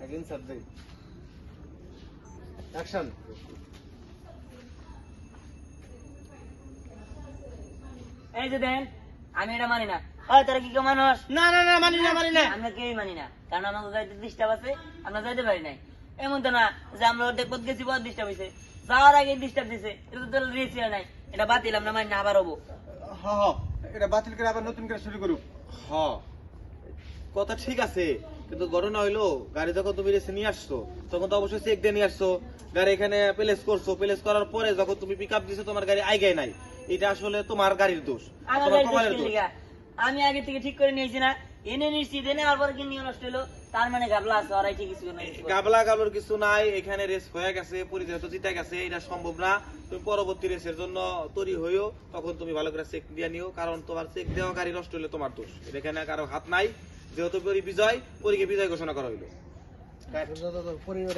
Again subject action এই যে দেন আমি এটা মানি না। হয় তোরা কি কেউ মানুষ? না না না মানি না আমরা কেউই মানি না, কারণ আমাকে গাড়িতে ডিস্টার্ব আছে, আমরা যাইতে পারি নাই। এমন তো না যে আমরা ওদের পথ গেছি পথ ডিস্টার্ব হয়েছে, যাওয়ার আগে ডিস্টার্ব দিছে, এটা তো রেসি নাই, এটা বাতিল, আমরা মানি না, আবার হবো। হ হ এটা বাতিল করে আবার নতুন করে শুরু করুক হ কথা ঠিক আছে, কিন্তু ঘটনা হইলো গাড়ি যখন তুমি রেসে নিয়ে আসছো তখন তো অবশ্যই চেক দিয়ে নিয়ে আসছো, গাড়ি এখানে প্লেস করছো, প্লেস করার পরে যখন তুমি পিক আপ দিছো তোমার গাড়ি আইগায় নাই, এটা আসলে তোমার গাড়ির দোষ, আমার তোমার গাড়ি কমালের দোষ কি দোষ। লিগা? আমি আগে থেকে ঠিক করে নিয়েছি না, এনে নিচ্ছি, এনে আর পরে কি নিয়ে নষ্ট হলো, তার মানে গাবলা আছে, ওরাই ঠিক কিছু নাই। গাবলা গাবলার কিছু নাই, এখানে রেস হয়ে গেছে, পরিচয় তো জিতে গেছে, এটা সম্ভব না। তুমি পরবর্তী রেসের জন্য তৈরি হইও, তখন তুমি ভালো করে চেক দিয়ে নিও, কারণ তোমার চেক দেওয়া গাড়ি নষ্ট হলে তোমার দোষ, এখানে কারো হাত নাই। যেহেতু বিজয়, পরীকে বিজয় ঘোষণা করা হইলো। পরিবার